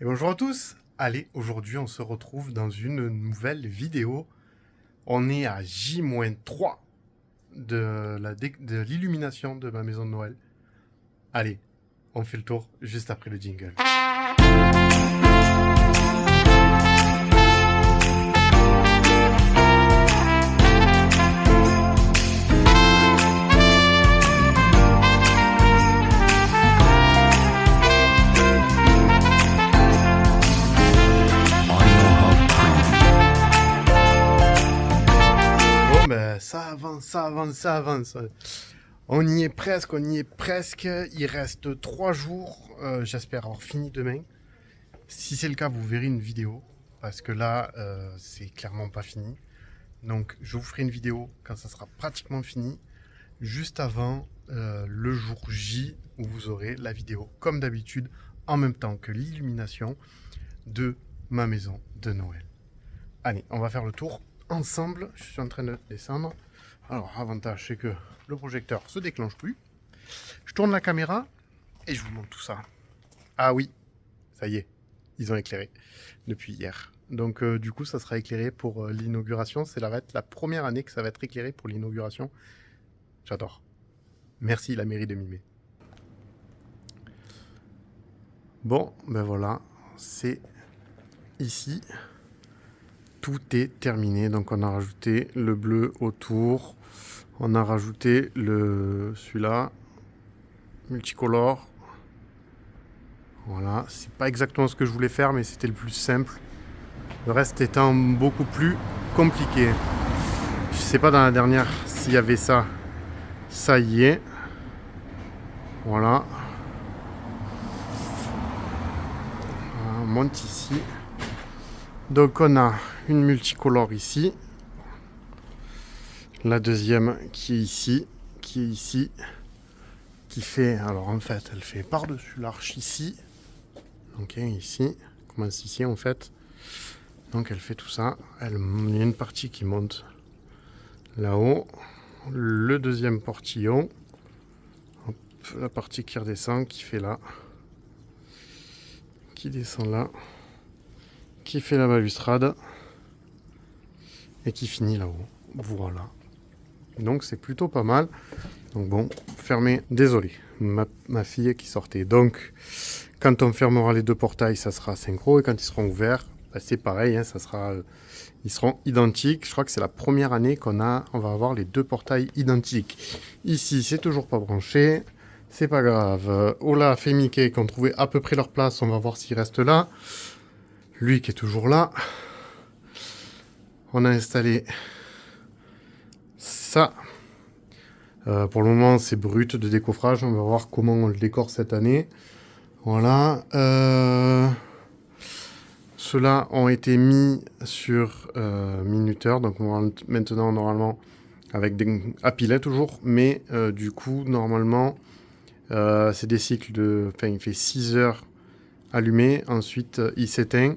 Et bonjour à tous. Allez, aujourd'hui on se retrouve dans une nouvelle vidéo. On est à J-3 de l'illumination de ma maison de Noël. Allez, on fait le tour juste après le jingle. Bon ben ça avance, ça avance, ça avance. On y est presque, on y est presque. Il reste 3 jours. J'espère avoir fini demain. Si c'est le cas, vous verrez une vidéo. Parce que là, c'est clairement pas fini. Donc je vous ferai une vidéo quand ça sera pratiquement fini. Juste avant le jour J, où vous aurez la vidéo, comme d'habitude, en même temps que l'illumination de ma maison de Noël. Allez, on va faire le tour ensemble. Je suis en train de descendre. Alors, avantage, c'est que le projecteur se déclenche plus. Je tourne la caméra et je vous montre tout ça. Ah oui, ça y est, ils ont éclairé depuis hier. Donc du coup, ça sera éclairé pour l'inauguration. C'est la première année que ça va être éclairé pour l'inauguration. J'adore. Merci la mairie de Mimé. Bon, ben voilà, c'est ici. Tout est terminé. Donc on a rajouté le bleu autour. On a rajouté celui-là, multicolore. Voilà, c'est pas exactement ce que je voulais faire, mais c'était le plus simple. Le reste étant beaucoup plus compliqué. Je sais pas dans la dernière s'il y avait ça. Ça y est. Voilà. On monte ici. Donc on a une multicolore ici. La deuxième qui est ici. Qui fait, alors en fait, elle fait par-dessus l'arche ici. Ok, ici. Elle commence ici en fait. Donc elle fait tout ça. Il y a une partie qui monte là-haut. Le deuxième portillon. Hop, la partie qui redescend, qui fait là. Qui descend là. Qui fait la balustrade. Et qui finit là-haut. Voilà. Donc c'est plutôt pas mal. Donc bon, fermé. Désolé, ma fille qui sortait. Donc quand on fermera les deux portails, ça sera synchro. Et quand ils seront ouverts, bah, c'est pareil. Hein, ils seront identiques. Je crois que c'est la première année on va avoir les deux portails identiques. Ici, c'est toujours pas branché. C'est pas grave. Olaf et Mickey qui ont trouvé à peu près leur place. On va voir s'ils restent là. Lui qui est toujours là. On a installé ça. Pour le moment, c'est brut de décoffrage. On va voir comment on le décore cette année. Voilà. Ceux-là ont été mis sur minuteur. Donc maintenant, normalement, à pilet toujours. Mais du coup, normalement, c'est des cycles de... Enfin, il fait 6 heures allumé. Ensuite, il s'éteint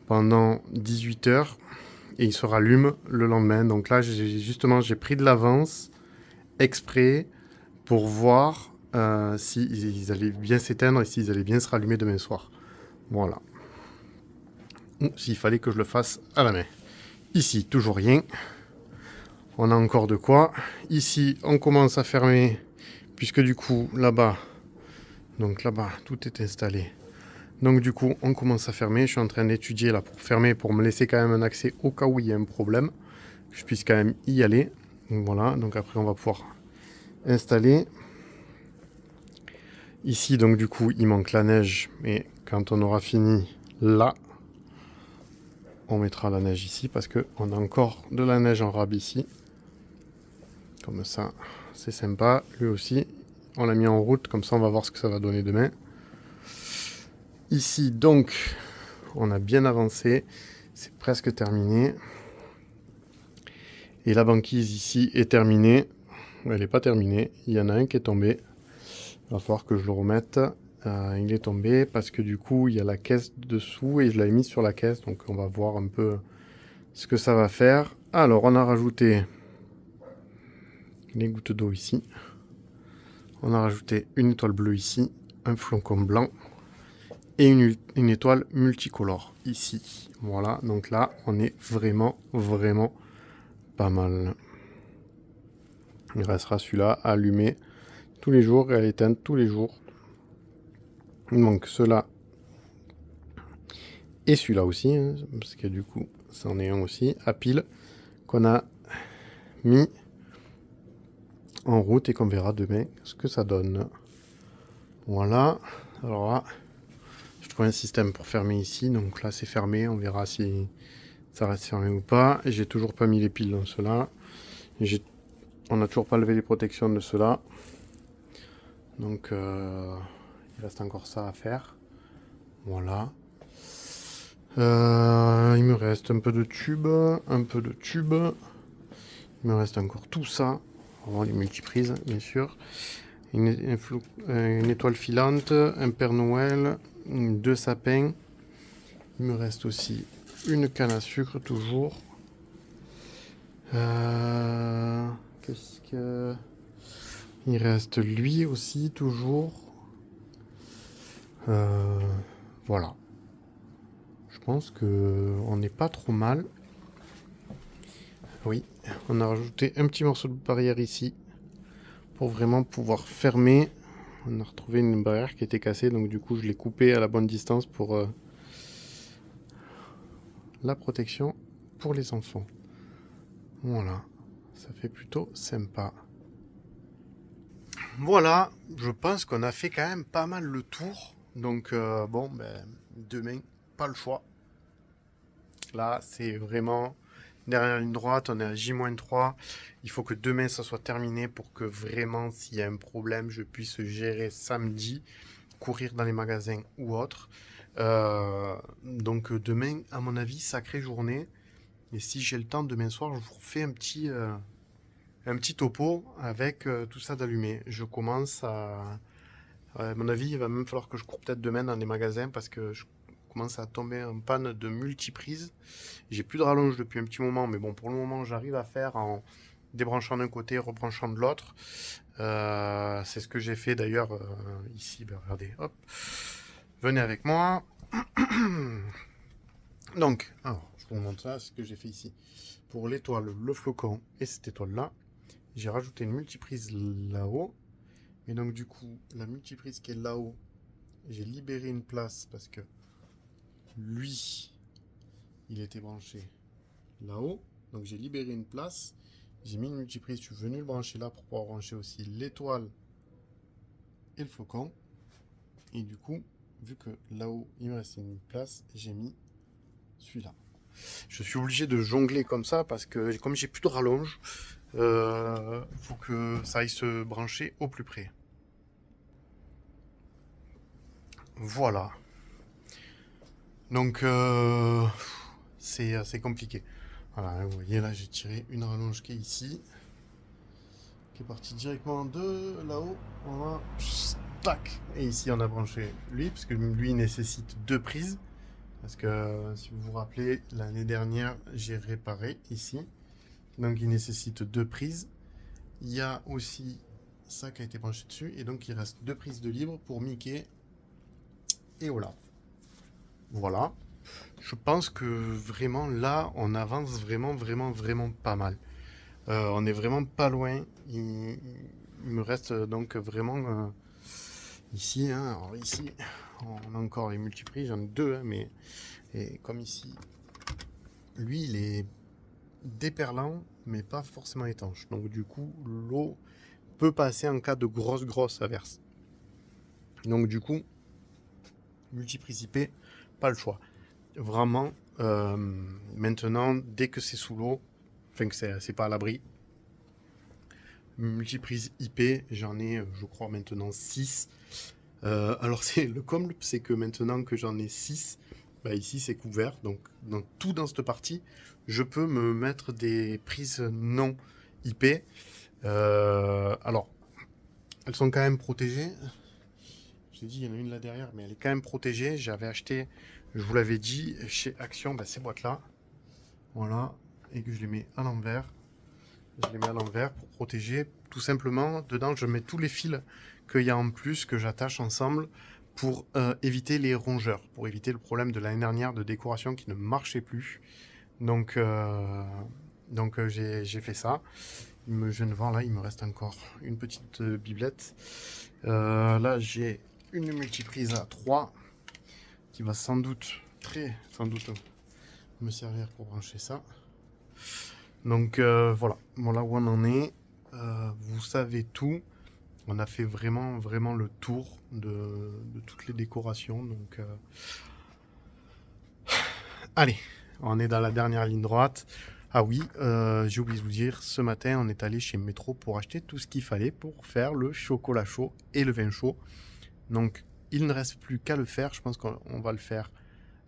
pendant 18 heures. Et il se rallume le lendemain. Donc là, j'ai pris de l'avance exprès pour voir s'ils allaient bien s'éteindre et s'ils allaient bien se rallumer demain soir. Voilà. Ou s'il fallait que je le fasse à la main. Ici, toujours rien. On a encore de quoi. Ici, on commence à fermer, puisque du coup, là-bas, tout est installé. Donc du coup, on commence à fermer. Je suis en train d'étudier là pour fermer, pour me laisser quand même un accès au cas où il y a un problème. Que je puisse quand même y aller. Donc voilà, donc après on va pouvoir installer. Ici, donc du coup, il manque la neige. Mais quand on aura fini là, on mettra la neige ici parce qu'on a encore de la neige en rab ici. Comme ça, c'est sympa. Lui aussi, on l'a mis en route. Comme ça, on va voir ce que ça va donner demain. Ici, donc, on a bien avancé. C'est presque terminé. Et la banquise ici est terminée. Elle n'est pas terminée. Il y en a un qui est tombé. Il va falloir que je le remette. Il est tombé parce que du coup, il y a la caisse dessous et je l'avais mis sur la caisse. Donc, on va voir un peu ce que ça va faire. Alors, on a rajouté les gouttes d'eau ici. On a rajouté une étoile bleue ici. Un flocon blanc. et une étoile multicolore ici. Voilà, donc là, on est vraiment, vraiment pas mal. Il restera celui-là à allumer tous les jours et à l'éteindre tous les jours. Donc cela et celui-là aussi, hein, parce que du coup, c'en est un aussi, à pile, qu'on a mis en route et qu'on verra demain ce que ça donne. Voilà. Alors là, je trouve un système pour fermer ici. Donc là, c'est fermé. On verra si ça reste fermé ou pas. Et j'ai toujours pas mis les piles dans cela. On n'a toujours pas levé les protections de cela. Donc, il reste encore ça à faire. Voilà. Il me reste un peu de tube. Un peu de tube. Il me reste encore tout ça. Vraiment les multiprises, bien sûr. Une étoile filante, un Père Noël, 2 sapins. Il me reste aussi une canne à sucre, toujours. Qu'est-ce que... Il reste lui aussi, toujours. Voilà. Je pense que on n'est pas trop mal. Oui, on a rajouté un petit morceau de barrière ici pour vraiment pouvoir fermer. On a retrouvé une barrière qui était cassée, donc du coup je l'ai coupée à la bonne distance pour la protection pour les enfants. Voilà, ça fait plutôt sympa. Voilà, je pense qu'on a fait quand même pas mal le tour. Donc bon, ben, demain, pas le choix. Là, c'est vraiment derrière la ligne droite, on est à J-3. Il faut que demain, ça soit terminé pour que vraiment, s'il y a un problème, je puisse gérer samedi, courir dans les magasins ou autre. Donc demain, à mon avis, sacrée journée. Et si j'ai le temps, demain soir, je vous refais un petit topo avec tout ça d'allumé. Je commence à mon avis, il va même falloir que je cours peut-être demain dans les magasins parce que je commence à tomber en panne de multiprises. J'ai plus de rallonge depuis un petit moment, mais bon, pour le moment, j'arrive à faire en débranchant d'un côté, rebranchant de l'autre. C'est ce que j'ai fait d'ailleurs ici. Ben, regardez, hop, venez avec moi. Donc, alors, je vous montre ça, ce que j'ai fait ici. Pour l'étoile, le flocon et cette étoile-là, j'ai rajouté une multiprise là-haut. Et donc, du coup, la multiprise qui est là-haut, j'ai libéré une place parce que lui, il était branché là-haut. Donc, j'ai libéré une place. J'ai mis une multiprise, je suis venu le brancher là pour pouvoir brancher aussi l'étoile et le flocon. Et du coup, vu que là-haut, il me restait une place, j'ai mis celui-là. Je suis obligé de jongler comme ça parce que comme j'ai plus de rallonge, faut que ça aille se brancher au plus près. Voilà. Donc c'est assez compliqué. Voilà, vous voyez là j'ai tiré une rallonge qui est ici, qui est partie directement de là-haut. On va tac. Et ici on a branché lui, parce que lui nécessite 2 prises. Parce que si vous vous rappelez, l'année dernière j'ai réparé ici. Donc il nécessite 2 prises. Il y a aussi ça qui a été branché dessus. Et donc il reste 2 prises de libre pour Mickey et Olaf. Voilà. Je pense que vraiment là, on avance vraiment, vraiment, vraiment pas mal. On est vraiment pas loin. Il me reste donc vraiment ici. Hein, alors ici, on a encore les multiprises. J'en ai 2, hein, mais et comme ici, lui, il est déperlant, mais pas forcément étanche. Donc du coup, l'eau peut passer en cas de grosse averse. Donc du coup, multiprise IP, pas le choix. Vraiment, maintenant, dès que c'est sous l'eau, enfin que c'est pas à l'abri, multiprise IP, j'en ai, je crois, maintenant 6. Alors, c'est le comble, c'est que maintenant que j'en ai 6, bah ici c'est couvert. Donc, dans cette partie, je peux me mettre des prises non IP. Alors, elles sont quand même protégées. Je vous ai dit, il y en a une là derrière, mais elle est quand même protégée. J'avais acheté, je vous l'avais dit, chez Action, bah, ces boîtes-là. Voilà. Et que je les mets à l'envers. Je les mets à l'envers pour protéger. Tout simplement, dedans, je mets tous les fils qu'il y a en plus, que j'attache ensemble pour éviter les rongeurs, pour éviter le problème de l'année dernière de décoration qui ne marchait plus. Donc j'ai fait ça. Je ne vends là, il me reste encore une petite biblette. Là, j'ai une multiprise à 3 qui va sans doute me servir pour brancher ça. Donc voilà, là où on en est. Vous savez tout. On a fait vraiment le tour de toutes les décorations. Donc allez, on est dans la dernière ligne droite. Ah oui, j'ai oublié de vous dire, ce matin, on est allé chez Métro pour acheter tout ce qu'il fallait pour faire le chocolat chaud et le vin chaud. Donc, il ne reste plus qu'à le faire. Je pense qu'on va le faire,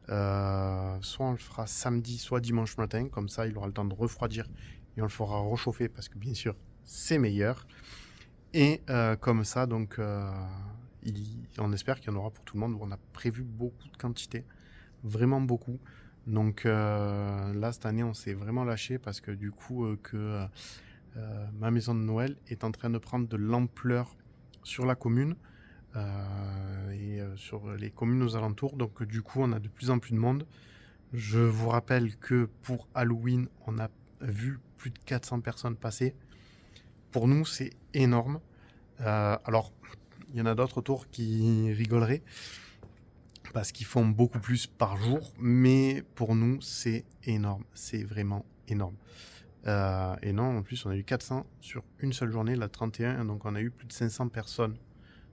soit on le fera samedi, soit dimanche matin. Comme ça, il aura le temps de refroidir et on le fera réchauffer parce que, bien sûr, c'est meilleur. Et comme ça, donc, on espère qu'il y en aura pour tout le monde. On a prévu beaucoup de quantité, vraiment beaucoup. Donc là, cette année, on s'est vraiment lâché parce que du coup, ma maison de Noël est en train de prendre de l'ampleur sur la commune et sur les communes aux alentours. Donc du coup, on a de plus en plus de monde. Je vous rappelle que pour Halloween, on a vu plus de 400 personnes passer. Pour nous, c'est énorme. Alors, il y en a d'autres autour qui rigoleraient parce qu'ils font beaucoup plus par jour, mais pour nous, c'est énorme. C'est vraiment énorme. Et non, en plus, on a eu 400 sur une seule journée, la 31, donc on a eu plus de 500 personnes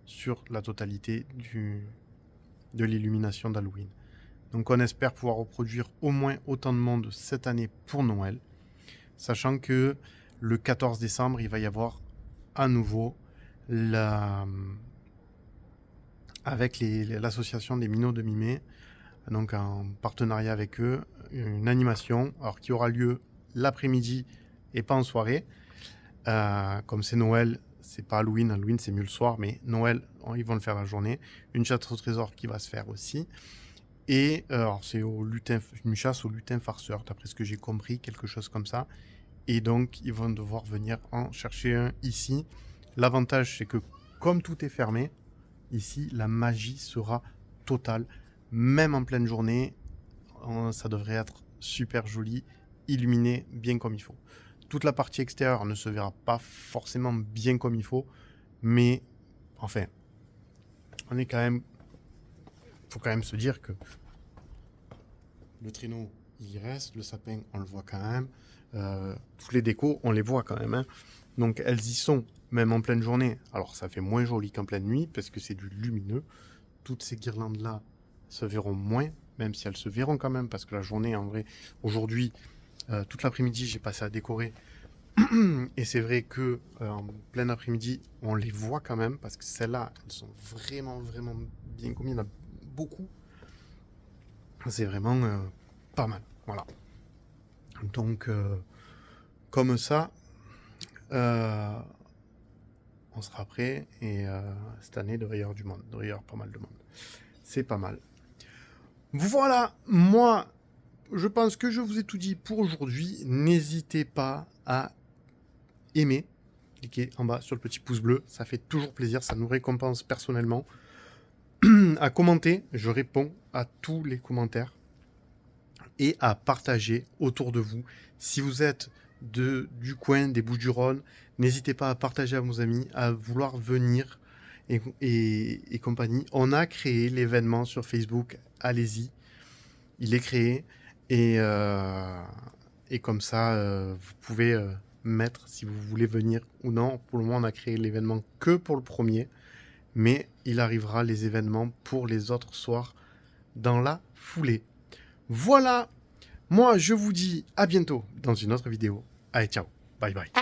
sur la totalité de l'illumination d'Halloween. Donc on espère pouvoir reproduire au moins autant de monde cette année pour Noël, sachant que le 14 décembre, il va y avoir à nouveau avec l'association des Minots de Mi-mai, donc en partenariat avec eux, une animation qui aura lieu l'après-midi et pas en soirée. Comme c'est Noël, c'est pas Halloween, c'est mieux le soir, mais Noël, ils vont le faire la journée. Une chasse au trésor qui va se faire aussi. Et c'est une chasse au lutin farceur, d'après ce que j'ai compris, quelque chose comme ça. Et donc, ils vont devoir venir en chercher un ici. L'avantage, c'est que comme tout est fermé, ici, la magie sera totale. Même en pleine journée, ça devrait être super joli, illuminé bien comme il faut. Toute la partie extérieure ne se verra pas forcément bien comme il faut, mais enfin, faut quand même se dire que le traîneau, il reste, le sapin, on le voit quand même, toutes les décos, on les voit quand même, hein. Donc elles y sont, même en pleine journée. Alors ça fait moins joli qu'en pleine nuit, parce que c'est du lumineux. Toutes ces guirlandes-là se verront moins, même si elles se verront quand même, parce que la journée, en vrai, aujourd'hui, toute l'après-midi, j'ai passé à décorer. Et c'est vrai que en plein après-midi, on les voit quand même, parce que celles-là, elles sont vraiment bien commises. Il y en a beaucoup. C'est vraiment pas mal. Voilà. Donc, comme ça, on sera prêt. Et cette année, il devrait y avoir du monde. Il devrait y avoir pas mal de monde. C'est pas mal. Voilà, moi, je pense que je vous ai tout dit pour aujourd'hui. N'hésitez pas à aimer. Cliquez en bas sur le petit pouce bleu. Ça fait toujours plaisir. Ça nous récompense personnellement. À commenter. Je réponds à tous les commentaires. Et à partager autour de vous. Si vous êtes du coin des Bouches-du-Rhône, n'hésitez pas à partager à vos amis, à vouloir venir et compagnie. On a créé l'événement sur Facebook, allez-y, il est créé et comme ça, vous pouvez mettre si vous voulez venir ou non. Pour le moment, on a créé l'événement que pour le premier, mais il arrivera les événements pour les autres soirs dans la foulée. Voilà, moi je vous dis à bientôt dans une autre vidéo. Allez, ciao, bye bye.